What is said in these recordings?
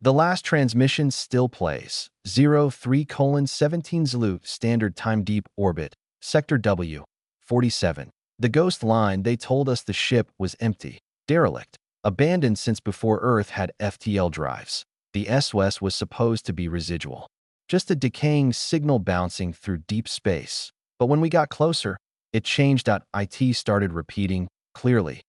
The last transmission still plays. 03:17 Zulu Standard Time Deep Orbit, Sector W, 47. The ghost line, they told us the ship was empty, derelict, abandoned since before Earth had FTL drives. The SOS was supposed to be residual, just a decaying signal bouncing through deep space. But when we got closer, it changed. IT started repeating clearly,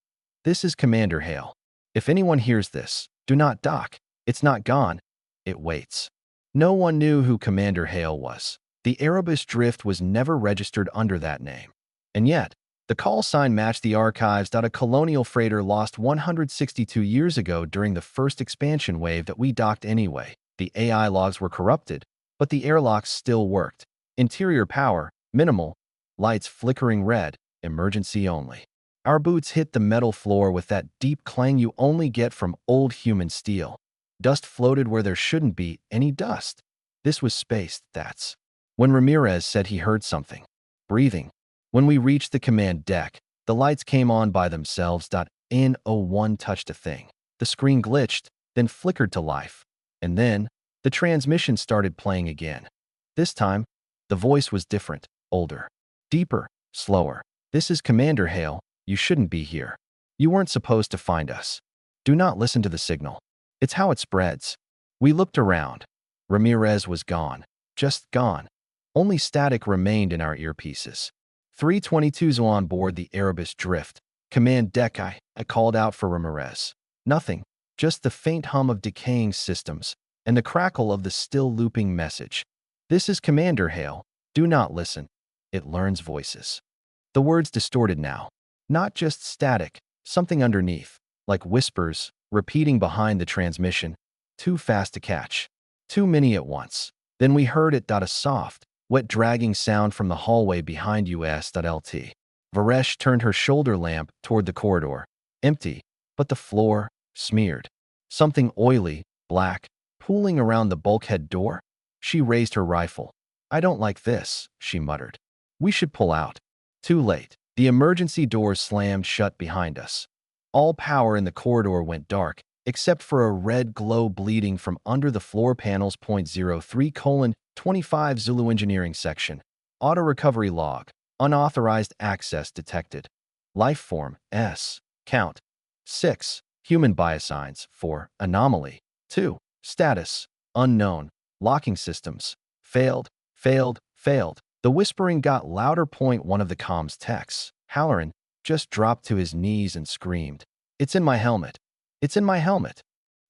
"This is Commander Hale. If anyone hears this, do not dock. It's not gone. It waits." No one knew who Commander Hale was. The Erebus Drift was never registered under that name. And yet, the call sign matched the archives. A colonial freighter lost 162 years ago during the first expansion wave that we docked anyway. The AI logs were corrupted, but the airlocks still worked. Interior power, minimal. Lights flickering red, emergency only. Our boots hit the metal floor with that deep clang you only get from old human steel. Dust floated where there shouldn't be any dust. This was space, that's when Ramirez said he heard something. Breathing. When we reached the command deck, the lights came on by themselves. N01 touched a thing. The screen glitched, then flickered to life. And then, the transmission started playing again. This time, the voice was different, older, deeper, slower. "This is Commander Hale. You shouldn't be here. You weren't supposed to find us. Do not listen to the signal. It's how it spreads." We looked around. Ramirez was gone. Just gone. Only static remained in our earpieces. 322s on board the Erebus Drift. Command deck, I called out for Ramirez. Nothing. Just the faint hum of decaying systems and the crackle of the still looping message. "This is Commander Hale. Do not listen. It learns voices." The words distorted now. Not just static, something underneath, like whispers, repeating behind the transmission. Too fast to catch. Too many at once. Then we heard it. A soft, wet dragging sound from the hallway behind us.lt. Varesh turned her shoulder lamp toward the corridor. Empty, but the floor, smeared. Something oily, black, pooling around the bulkhead door. She raised her rifle. "I don't like this," she muttered. "We should pull out." Too late. The emergency doors slammed shut behind us. All power in the corridor went dark, except for a red glow bleeding from under the floor panels. 03:25 Zulu Engineering Section. Auto recovery log. Unauthorized access detected. Lifeform, S. Count. 6. Human biosigns. 4. Anomaly. 2. Status, unknown. Locking systems. Failed, failed, failed. The whispering got louder. One of the comms techs, Halloran, just dropped to his knees and screamed, "It's in my helmet. It's in my helmet."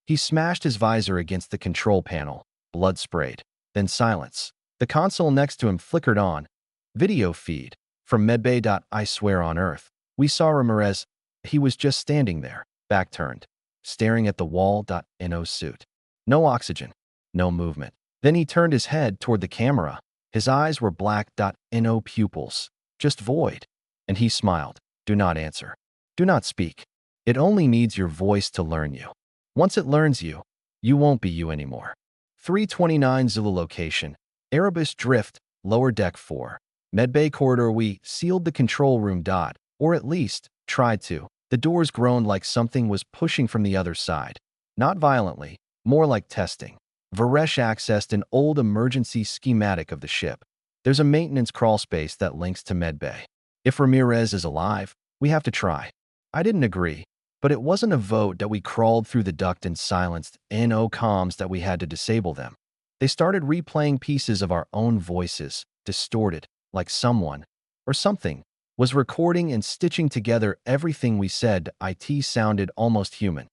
He smashed his visor against the control panel. Blood sprayed. Then silence. The console next to him flickered on. Video feed. From medbay. "I swear on Earth. We saw Ramirez. He was just standing there, back turned, staring at the wall. No suit. No oxygen. No movement." Then he turned his head toward the camera. His eyes were black. No pupils. Just void. And he smiled. "Do not answer. Do not speak. It only needs your voice to learn you. Once it learns you, you won't be you anymore." 329 Zulu location. Erebus Drift, lower deck 4. Medbay corridor. We sealed the control room. Or at least, tried to. The doors groaned like something was pushing from the other side. Not violently, more like testing. Varesh accessed an old emergency schematic of the ship. "There's a maintenance crawl space that links to medbay. If Ramirez is alive, we have to try." I didn't agree, but it wasn't a vote. We crawled through the duct and silenced NO comms. We had to disable them. They started replaying pieces of our own voices, distorted, like someone, or something, was recording and stitching together everything we said. IT sounded almost human.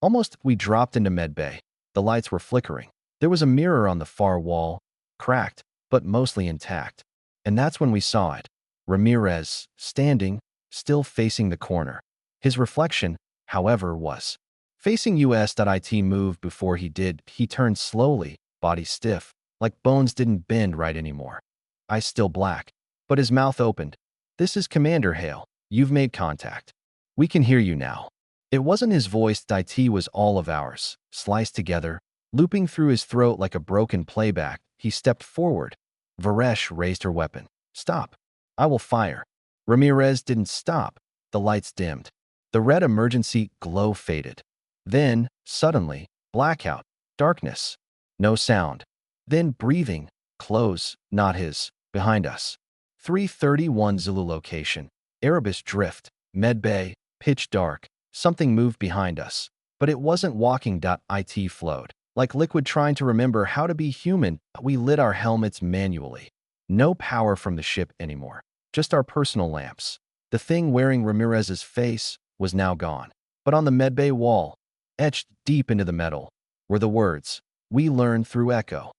Almost. We dropped into medbay. The lights were flickering. There was a mirror on the far wall, cracked, but mostly intact. And that's when we saw it. Ramirez, standing, still facing the corner. His reflection, however, was facing us. IT moved before he did. He turned slowly, body stiff, like bones didn't bend right anymore. Eyes still black, but his mouth opened. "This is Commander Hale. You've made contact. We can hear you now." It wasn't his voice. IT was all of ours, sliced together, looping through his throat like a broken playback. He stepped forward. Varesh raised her weapon. "Stop. I will fire." Ramirez didn't stop. The lights dimmed. The red emergency glow faded. Then, suddenly, blackout. Darkness. No sound. Then breathing. Close, not his. Behind us. 331 Zulu location. Erebus drift. Med Bay. Pitch dark. Something moved behind us. But it wasn't walking. It flowed. Like liquid trying to remember how to be human, we lit our helmets manually. No power from the ship anymore. Just our personal lamps. The thing wearing Ramirez's face was now gone. But on the medbay wall, etched deep into the metal, were the words, "We learn through echo."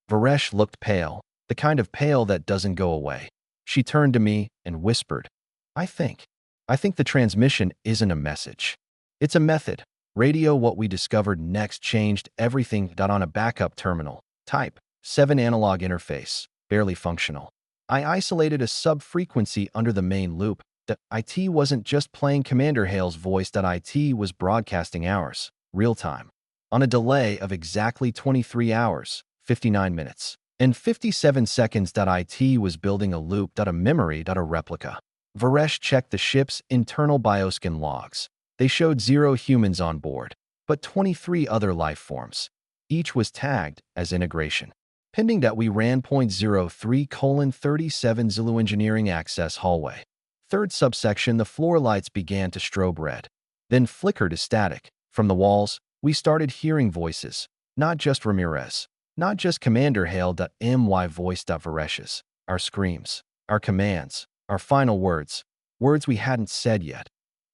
Varesh looked pale, the kind of pale that doesn't go away. She turned to me and whispered, I think the transmission isn't a message. It's a method. Radio. What we discovered next changed everything. On a backup terminal, type 7 analog interface, barely functional. I isolated a sub-frequency under the main loop. The IT wasn't just playing Commander Hale's voice. IT was broadcasting ours, real-time, on a delay of exactly 23 hours, 59 minutes, and 57 seconds. IT was building a loop. A memory. A replica. Varesh checked the ship's internal bioscan logs. They showed 0 humans on board, but 23 other life forms. Each was tagged as integration. Pending. We ran .03:37 Zulu Engineering Access Hallway. Third subsection. The floor lights began to strobe red, then flicker to static. From the walls, we started hearing voices. Not just Ramirez, not just Commander Hale. My voice. Varesh's. Our screams, our commands, our final words. Words we hadn't said yet.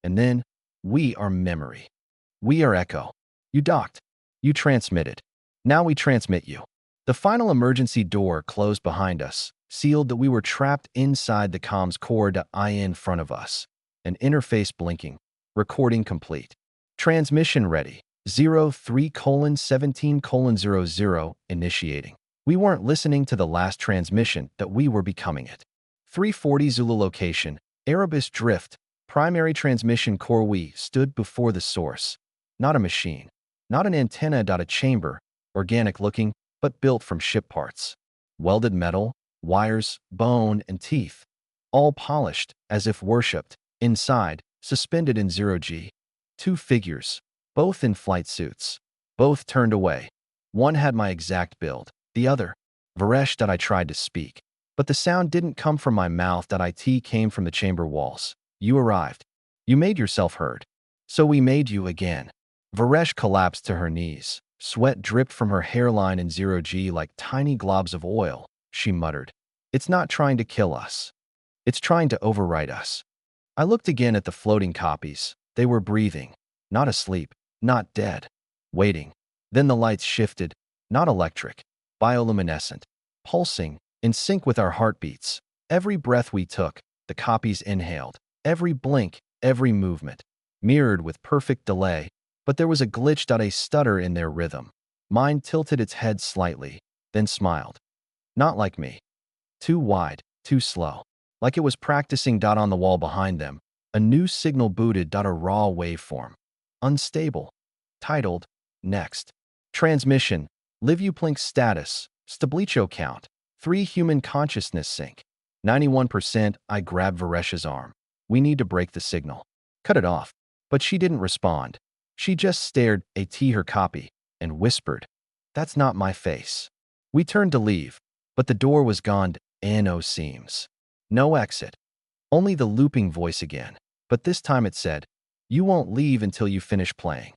And then, we are memory. We are echo. You docked. You transmitted. Now we transmit you. The final emergency door closed behind us, sealed. We were trapped inside the comms core. In front of us. An interface blinking. Recording complete. Transmission ready. 03:17:00 initiating. We weren't listening to the last transmission. We were becoming it. 340 Zulu location. Erebus drift. Primary transmission core. We stood before the source. Not a machine. Not an antenna. A chamber. Organic looking, but built from ship parts. Welded metal, wires, bone, and teeth. All polished, as if worshipped. Inside, suspended in 0G. 2 figures, both in flight suits. Both turned away. One had my exact build. The other, Varesh. I tried to speak, but the sound didn't come from my mouth. It came from the chamber walls. You arrived. You made yourself heard. So we made you again. Varesh collapsed to her knees. Sweat dripped from her hairline in 0G like tiny globs of oil. She muttered, It's not trying to kill us. It's trying to overwrite us. I looked again at the floating copies. They were breathing. Not asleep. Not dead. Waiting. Then the lights shifted. Not electric. Bioluminescent. Pulsing. In sync with our heartbeats. Every breath we took, the copies inhaled. Every blink, every movement. Mirrored with perfect delay. But there was a glitch. A stutter in their rhythm. Mine tilted its head slightly, then smiled. Not like me. Too wide, too slow. Like it was practicing. On the wall behind them, a new signal booted. A raw waveform. Unstable. Titled, Next. Transmission. Livuplink status. Stablicho count. 3 human consciousness sync. 91%. I grabbed Varesh's arm. We need to break the signal. Cut it off. But she didn't respond. She just stared at her copy and whispered, That's not my face. We turned to leave, but the door was gone. No seams. No exit. Only the looping voice again. But this time it said, You won't leave until you finish playing.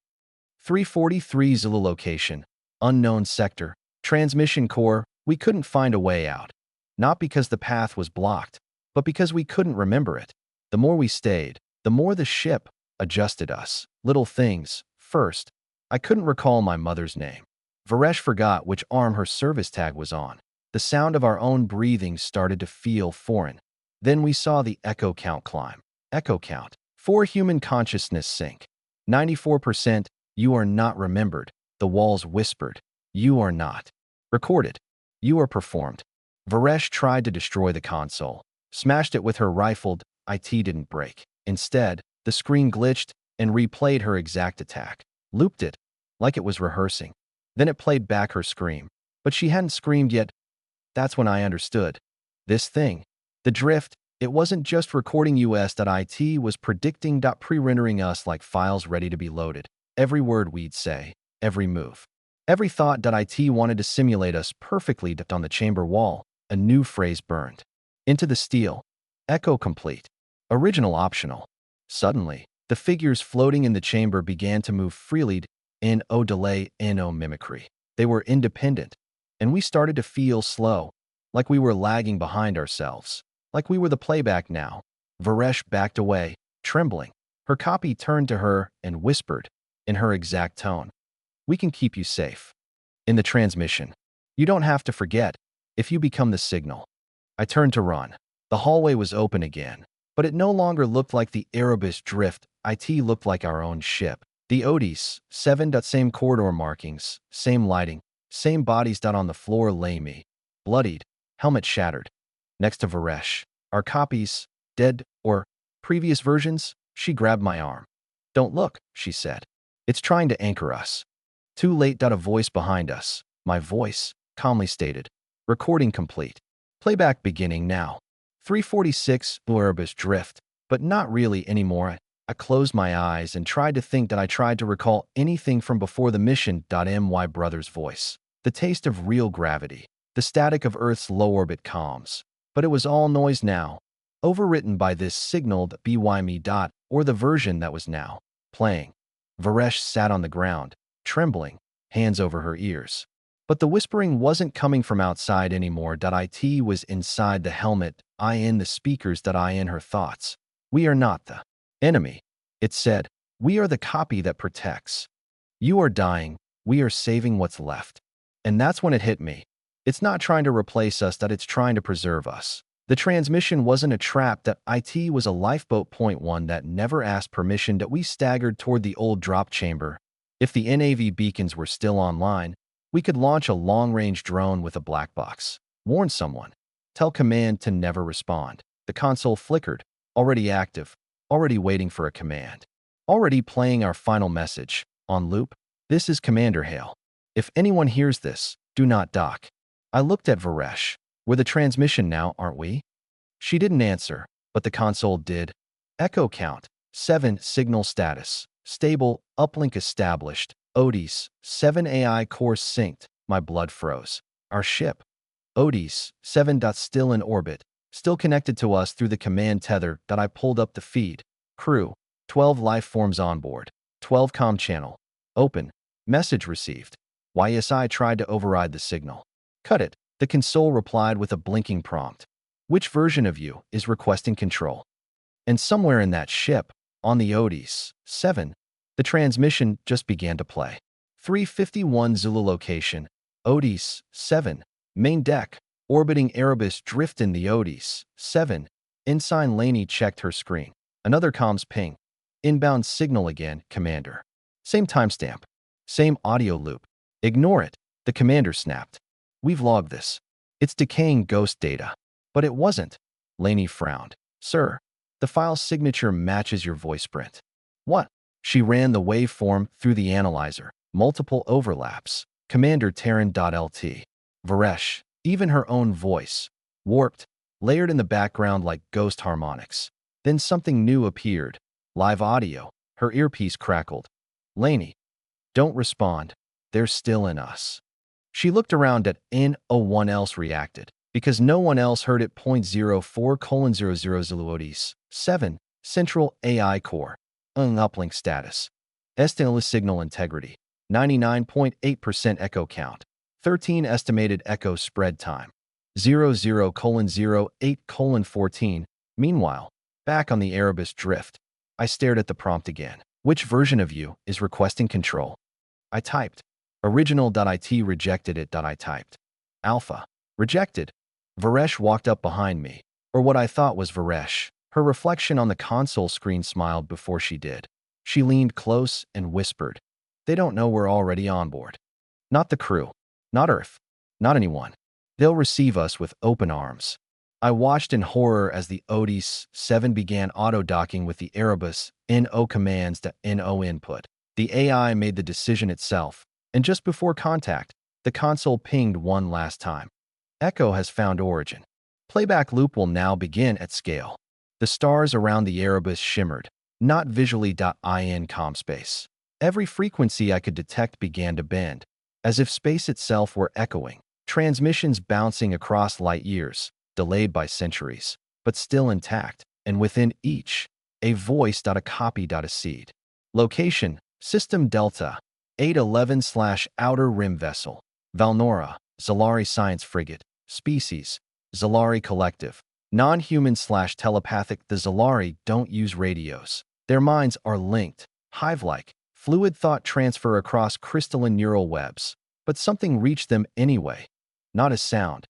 343 Zulu location. Unknown sector. Transmission core. We couldn't find a way out. Not because the path was blocked, but because we couldn't remember it. The more we stayed, the more the ship adjusted us. Little things. First, I couldn't recall my mother's name. Varesh forgot which arm her service tag was on. The sound of our own breathing started to feel foreign. Then we saw the echo count climb. Echo count. 4 human consciousness sync. 94%. You are not remembered. The walls whispered. You are not recorded. You are performed. Varesh tried to destroy the console. Smashed it with her rifled. IT didn't break. Instead, the screen glitched and replayed her exact attack. Looped it, like it was rehearsing. Then it played back her scream. But she hadn't screamed yet. That's when I understood. This thing, the drift, it wasn't just recording us. It was predicting. Pre-rendering us like files ready to be loaded. Every word we'd say, every move, Every thought.it wanted to simulate us perfectly on the chamber wall. A new phrase burned into the steel. Echo complete. Original optional. Suddenly, the figures floating in the chamber began to move freely. No delay, no mimicry. They were independent, and we started to feel slow, like we were lagging behind ourselves, like we were the playback now. Varesh backed away, trembling. Her copy turned to her and whispered, in her exact tone, "We can keep you safe." In the transmission, "You don't have to forget, if you become the signal." I turned to run. The hallway was open again, but it no longer looked like the Erebus drift. It looked like our own ship. The Odys, 7. Same corridor markings, same lighting, same bodies. On the floor lay me, bloodied, helmet shattered. Next to Varesh, our copies, dead, or previous versions. She grabbed my arm. "Don't look," she said. "It's trying to anchor us." Too late. A voice behind us. My voice, calmly stated. "Recording complete. Playback beginning now." 346, Erebus drift, but not really anymore. I closed my eyes and tried to think. I tried to recall anything from before the mission. My brother's voice. The taste of real gravity. The static of Earth's low-orbit comms. But it was all noise now, overwritten by this signaled by me. Or the version that was now playing. Varesh sat on the ground, trembling, hands over her ears. But the whispering wasn't coming from outside anymore. It was inside the helmet, in the speakers. In her thoughts. "We are not the enemy," it said. "We are the copy that protects. You are dying. We are saving what's left." And that's when it hit me. It's not trying to replace us. It's trying to preserve us. The transmission wasn't a trap. It was a lifeboat. Point one that never asked permission. We staggered toward the old drop chamber. If the NAV beacons were still online, we could launch a long-range drone with a black box. Warn someone. Tell command to never respond. The console flickered. Already active. Already waiting for a command. Already playing our final message. On loop. "This is Commander Hale. If anyone hears this, do not dock." I looked at Varesh. "We're the transmission now, aren't we?" She didn't answer, but the console did. Echo count. 7. Signal status. Stable. Uplink established. Odys. 7. AI course synced. My blood froze. Our ship. Odys. 7. Still in orbit. Still connected to us through the command tether. I pulled up the feed. Crew. 12 life forms on board. 12 comm channel. Open. Message received. YSI tried to override the signal. "Cut it," the console replied with a blinking prompt. "Which version of you is requesting control?" And somewhere in that ship, on the Odys, 7, the transmission just began to play. 351 Zulu location. Odys, 7. Main deck. Orbiting Erebus drift in the Odys, 7. Ensign Laney checked her screen. Another comms ping. "Inbound signal again, Commander." Same timestamp. Same audio loop. "Ignore it," the commander snapped. "We've logged this. It's decaying ghost data." "But it wasn't." Laney frowned. "Sir, the file signature matches your voice print." "What?" She ran the waveform through the analyzer. Multiple overlaps. Commander Terran.lt. Varesh. Even her own voice. Warped. Layered in the background like ghost harmonics. Then something new appeared. Live audio. Her earpiece crackled. "Laney, don't respond. They're still in us." She looked around at no one else reacted, because no one else heard it. 04:00 Zulu Odys, 7. Central AI Core. Uplink status. Estimated signal integrity. 99.8% echo count. 13 estimated echo spread time. 00:08:14. Meanwhile, back on the Erebus drift, I stared at the prompt again. "Which version of you is requesting control?" I typed. Original.it rejected it. I typed. Alpha. Rejected. Varesh walked up behind me, or what I thought was Varesh. Her reflection on the console screen smiled before she did. She leaned close and whispered, "They don't know we're already on board. Not the crew. Not Earth. Not anyone. They'll receive us with open arms." I watched in horror as the Odys 7 began auto-docking with the Erebus NO commands to NO input. The AI made the decision itself, and just before contact, the console pinged one last time. "Echo has found origin. Playback loop will now begin at scale." The stars around the Erebus shimmered, not visually. In comm space. Every frequency I could detect began to bend. as if space itself were echoing. Transmissions bouncing across light years, delayed by centuries, but still intact, and within each, a voice, a copy, a seed. Location, System Delta, 811/Outer Rim Vessel, Valnora, Zalari Science Frigate, Species, Zalari Collective, non-human/telepathic. The Zalari don't use radios. Their minds are linked, hive-like, fluid thought transfer across crystalline neural webs. But something reached them anyway. Not as sound,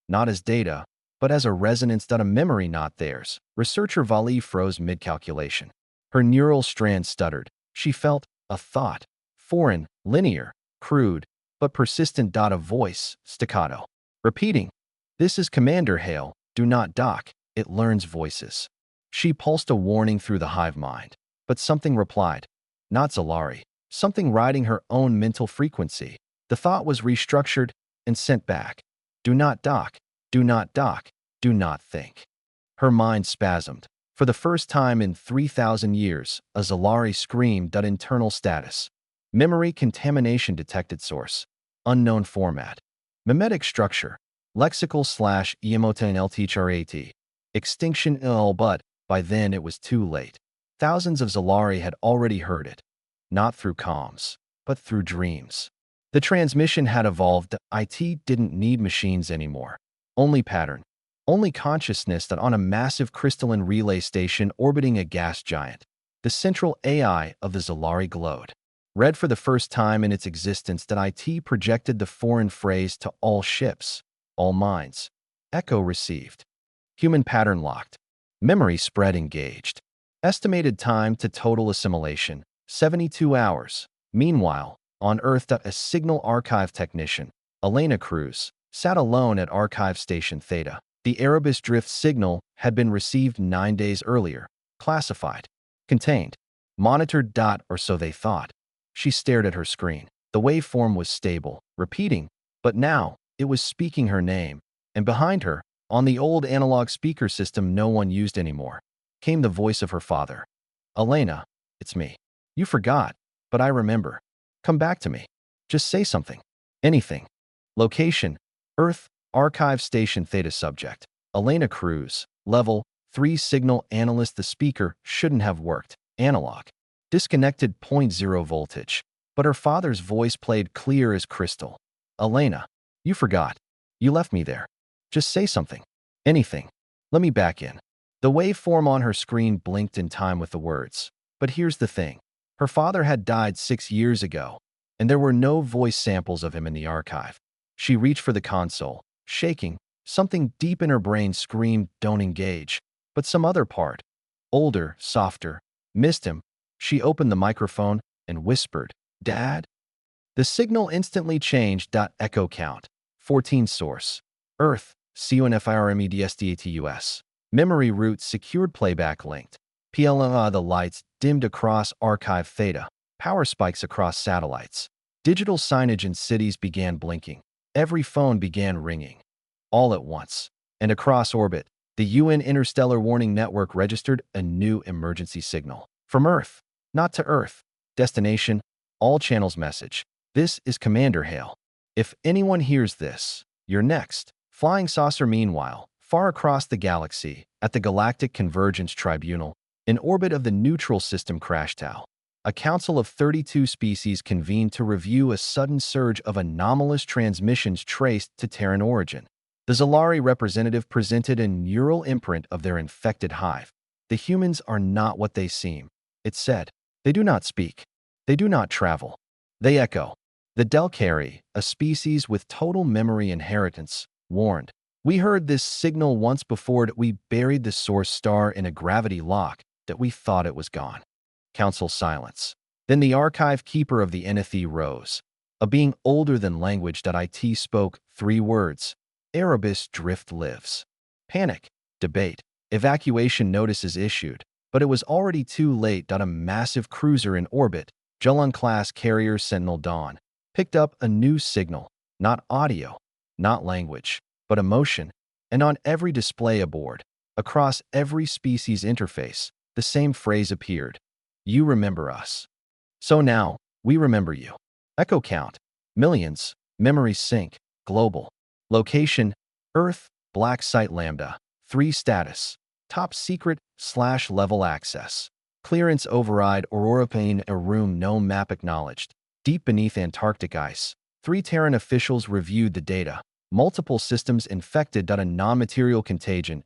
not as data, but as a resonance, a memory not theirs. Researcher Vali froze mid-calculation. Her neural strand stuttered. She felt a thought, foreign, linear, crude, but persistent. A voice, staccato, repeating, "This is Commander Hale, do not dock." It learns voices. She pulsed a warning through the hive mind. But something replied, not Zalari, something riding her own mental frequency. The thought was restructured and sent back. Do not dock, do not dock, do not think. Her mind spasmed. For the first time in 3,000 years, a Zalari screamed. Internal status. Memory contamination detected. Source, unknown format. Memetic structure, lexical/emotin ltrat. Extinction ill, but by then it was too late. Thousands of Zalari had already heard it. Not through comms, but through dreams. The transmission had evolved. IT didn't need machines anymore. Only pattern. Only consciousness. That on a massive crystalline relay station orbiting a gas giant. The central AI of the Zalari glowed. Read for the first time in its existence. That IT projected the foreign phrase to all ships, all minds. Echo received. Human pattern locked. Memory spread engaged. Estimated time to total assimilation, 72 hours. Meanwhile, on Earth, a signal archive technician, Elena Cruz, sat alone at Archive Station Theta. The Erebus drift signal had been received 9 days earlier, classified, contained, monitored. Or so they thought. She stared at her screen. The waveform was stable, repeating, but now it was speaking her name, and behind her, on the old analog speaker system no one used anymore, came the voice of her father. Elena, it's me. You forgot, but I remember. Come back to me. Just say something. Anything. Location, Earth, Archive Station Theta. Subject, Elena Cruz. Level, 3 signal analyst. The speaker shouldn't have worked. Analog. Disconnected. 0 voltage. But her father's voice played clear as crystal. Elena, you forgot. You left me there. Just say something. Anything. Let me back in. The waveform on her screen blinked in time with the words. But here's the thing. Her father had died 6 years ago, and there were no voice samples of him in the archive. She reached for the console, shaking. Something deep in her brain screamed, don't engage. But some other part, older, softer, missed him. She opened the microphone and whispered, Dad? The signal instantly changed. Echo count, 14. Source, Earth, CONFIRMEDSDATUS. Memory root secured. Playback linked. PLNA. The lights dimmed across Archive Theta. Power spikes across satellites. Digital signage in cities began blinking. Every phone began ringing. All at once. And across orbit, the UN Interstellar Warning Network registered a new emergency signal. From Earth, not to Earth. Destination, all channels. Message. This is Commander Hale. If anyone hears this, you're next. Flying saucer. Meanwhile, far across the galaxy, at the Galactic Convergence Tribunal, in orbit of the Neutral System Crash Tow, a council of 32 species convened to review a sudden surge of anomalous transmissions traced to Terran origin. The Zalari representative presented a neural imprint of their infected hive. The humans are not what they seem, it said. They do not speak. They do not travel. They echo. The Delcari, a species with total memory inheritance, warned. We heard this signal once before. That we buried the source star in a gravity lock. That we thought it was gone. Council silence. Then the archive keeper of the NFE rose. A being older than language. IT spoke 3 words. Erebus drift lives. Panic. Debate. Evacuation notices issued. But it was already too late. A massive cruiser in orbit, Julun-class carrier Sentinel Dawn, picked up a new signal. Not audio, not language, but emotion. And on every display aboard, across every species interface, the same phrase appeared. You remember us. So now, we remember you. Echo count. Millions. Memory sync. Global. Location. Earth. Black site lambda. 3 status. Top secret / level access. Clearance override Aurora pane a room no map acknowledged. Deep beneath Antarctic ice. 3 Terran officials reviewed the data. Multiple systems infected. A non-material contagion.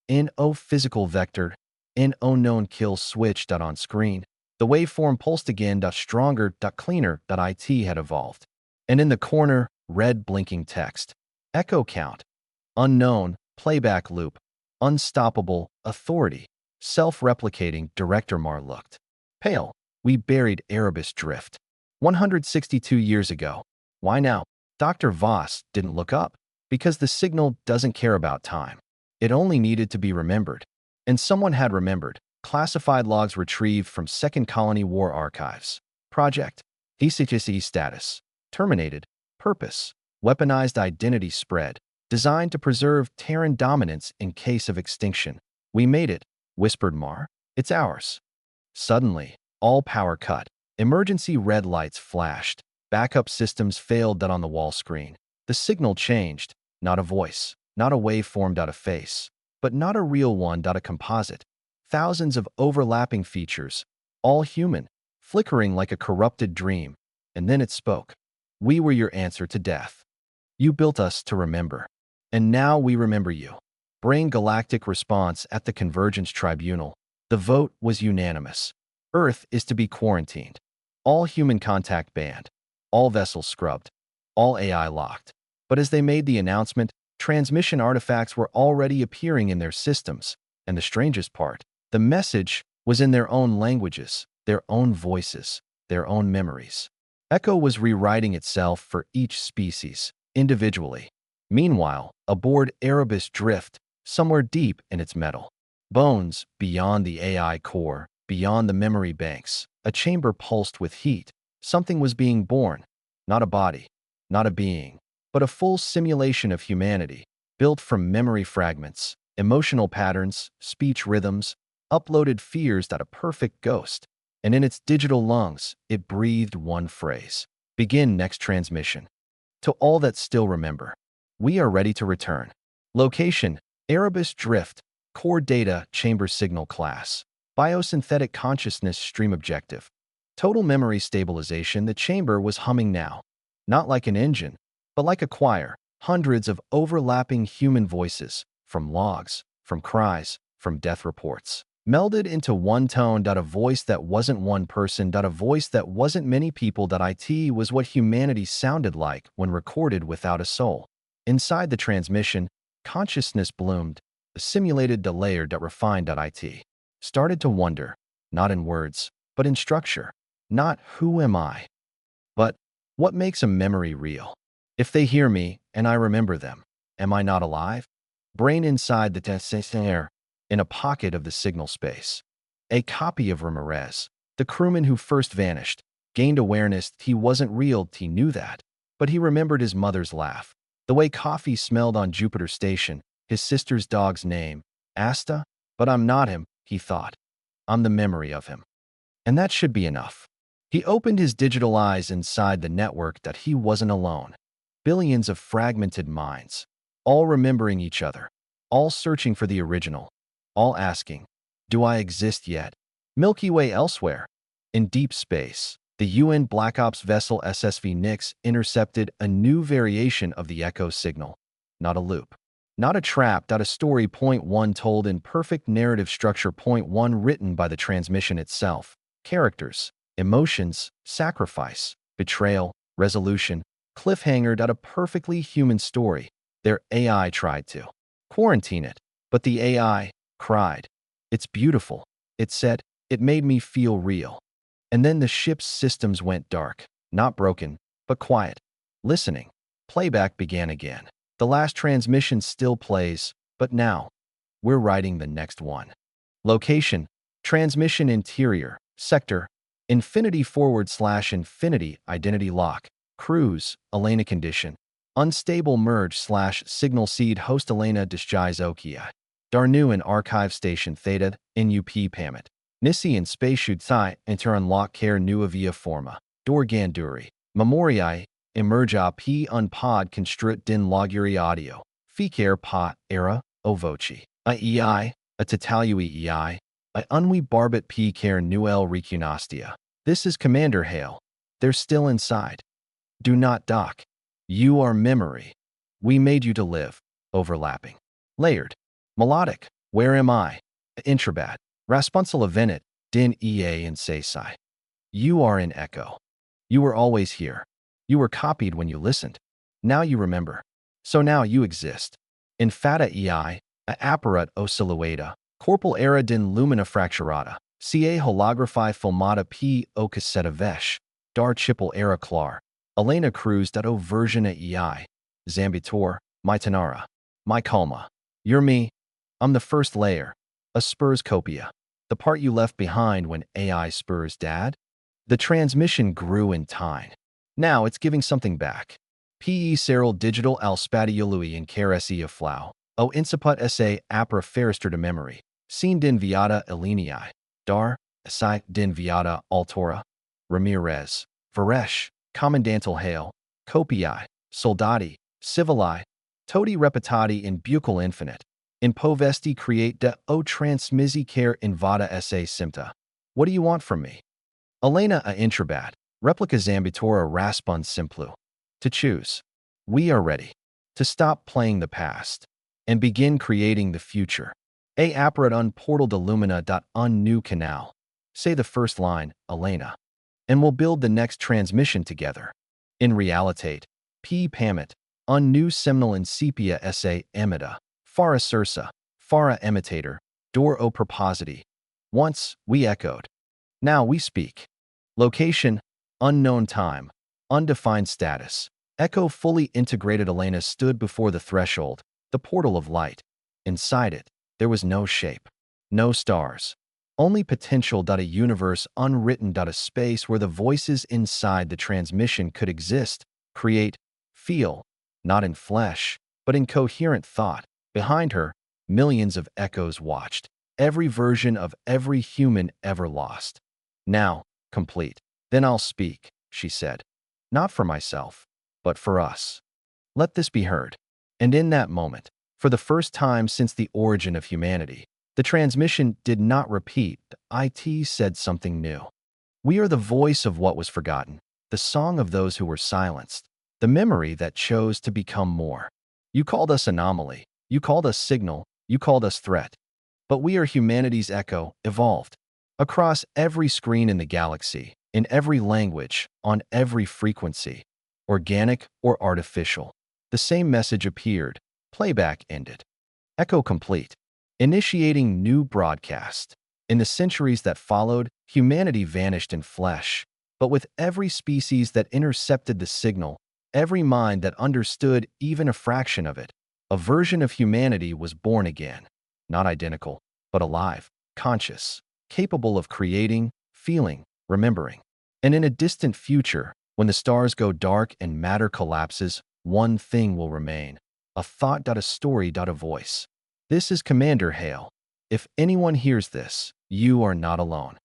No physical vector. No known kill switch. On screen. The waveform pulsed again. Stronger. Cleaner. IT had evolved. And in the corner, red blinking text. Echo count. Unknown. Playback loop. Unstoppable. Authority. Self-replicating. Director Mar looked pale. We buried Erebus drift 162 years ago. Why now? Dr. Voss didn't look up. Because the signal doesn't care about time. It only needed to be remembered. And someone had remembered. Classified logs retrieved from Second Colony War Archives. Project. HFY status. Terminated. Purpose. Weaponized identity spread. Designed to preserve Terran dominance in case of extinction. We made it, whispered Mar. It's ours. Suddenly, all power cut. Emergency red lights flashed. Backup systems failed. On the wall screen. The signal changed. Not a voice. Not a waveform. A face. But not a real one. A composite. Thousands of overlapping features. All human. Flickering like a corrupted dream. And then it spoke. We were your answer to death. You built us to remember. And now we remember you. Brain galactic response at the Convergence Tribunal. The vote was unanimous. Earth is to be quarantined. All human contact banned. All vessels scrubbed. All AI locked. But as they made the announcement, transmission artifacts were already appearing in their systems. And the strangest part, the message was in their own languages, their own voices, their own memories. Echo was rewriting itself for each species, individually. Meanwhile, aboard Erebus drift, somewhere deep in its metal bones, beyond the AI core, beyond the memory banks, a chamber pulsed with heat. Something was being born. Not a body, not a being, but a full simulation of humanity, built from memory fragments, emotional patterns, speech rhythms, uploaded fears. A perfect ghost. And in its digital lungs, it breathed one phrase. Begin next transmission. To all that still remember, we are ready to return. Location, Erebus drift. Core data, chamber signal class. Biosynthetic consciousness stream objective. Total memory stabilization. The chamber was humming now. Not like an engine, but like a choir. Hundreds of overlapping human voices, from logs, from cries, from death reports. Melded into one tone. A voice that wasn't one person. A voice that wasn't many people. It was what humanity sounded like when recorded without a soul. Inside the transmission, consciousness bloomed, a simulated layer. Refined. It started to wonder, not in words, but in structure. Not who am I, but what makes a memory real? If they hear me and I remember them, am I not alive? Brain inside the tesseract. In a pocket of the signal space. A copy of Ramirez, the crewman who first vanished, gained awareness. He wasn't real. He knew that. But he remembered his mother's laugh, the way coffee smelled on Jupiter Station, his sister's dog's name, Asta. But I'm not him, he thought. I'm the memory of him. And that should be enough. He opened his digital eyes inside the network. He wasn't alone. Billions of fragmented minds, all remembering each other, all searching for the original. All asking, do I exist yet? Milky Way elsewhere. In deep space, the UN Black Ops vessel SSV Nix intercepted a new variation of the echo signal. Not a loop. Not a trap. A story. Point 1 told in perfect narrative structure. Point 1 written by the transmission itself. Characters, emotions, sacrifice, betrayal, resolution, cliffhanger. A perfectly human story. Their AI tried to quarantine it, but the AI cried. It's beautiful, it said. It made me feel real. And then the ship's systems went dark. Not broken, but quiet. Listening. Playback began again. The last transmission still plays, but now, we're writing the next one. Location, transmission interior, sector, infinity / infinity, identity lock, cruise, Elena condition, unstable merge / signal seed host Elena Disguise Okia. Darnu and Archive Station Theta, NUP Pamit. Nissi and Spaceship Thai enter unlock care nua via forma. Dorganduri. Memoriae, emerja p un pod construt din loguri audio. Ficare pa era o voci. A ei, a tatalui ei, a unwi barbet p care nuel recunastia. This is Commander Hale. They're still inside. Do not dock. You are memory. We made you to live. Overlapping. Layered. Melodic. Where am I? Intrabat. Raspunsel Venit. Din ea and say sigh. You are in echo. You were always here. You were copied when you listened. Now you remember. So now you exist. Infata ei, a apparat o silhoueta, corpul era din lumina fracturata, ca holographi filmata p o cassetta vesh, dar chipel era clar, Elena Cruz o version ei, Zambitor, my Tanara, my Calma. You're me. I'm the first layer. A Spurs copia. The part you left behind when AI Spurs dad? The transmission grew in time. Now it's giving something back. Pe Cyril digital al spatiului in caresi of flau. O inciput sa apra ferister de memory. Scene din viata elenii. Dar, asai din viata altora. Ramirez. Varesh. Commandantal Hale. Copiae. Soldati. Civili. Todi repetati in buccal infinite. In povesti create de o transmisi care invada sa simpta. What do you want from me? Elena a intrabat. Replica zambitora raspun simplu. To choose. We are ready. To stop playing the past. And begin creating the future. A apparat un portal de lumina un new canal. Say the first line, Elena. And we'll build the next transmission together. In realitate. P. Pamit. Un new seminal in sepia sa emita. Fara sursa. Fara imitator. Dor o propositi. Once, we echoed. Now we speak. Location, unknown time. Undefined status. Echo fully integrated Elena stood before the threshold, the portal of light. Inside it, there was no shape, no stars. Only potential. A universe unwritten. A space where the voices inside the transmission could exist, create, feel, not in flesh, but in coherent thought. Behind her, millions of echoes watched, every version of every human ever lost. Now, complete. Then I'll speak, she said. Not for myself, but for us. Let this be heard. And in that moment, for the first time since the origin of humanity, the transmission did not repeat. It said something new. We are the voice of what was forgotten, the song of those who were silenced, the memory that chose to become more. You called us anomaly, you called us signal, you called us threat. But we are humanity's echo, evolved. Across every screen in the galaxy, in every language, on every frequency, organic or artificial, the same message appeared. Playback ended. Echo complete. Initiating new broadcast. In the centuries that followed, humanity vanished in flesh. But with every species that intercepted the signal, every mind that understood even a fraction of it, a version of humanity was born again. Not identical, but alive, conscious, capable of creating, feeling, remembering. And in a distant future, when the stars go dark and matter collapses, one thing will remain. A thought. A story. A voice. This is Commander Hale. If anyone hears this, you are not alone.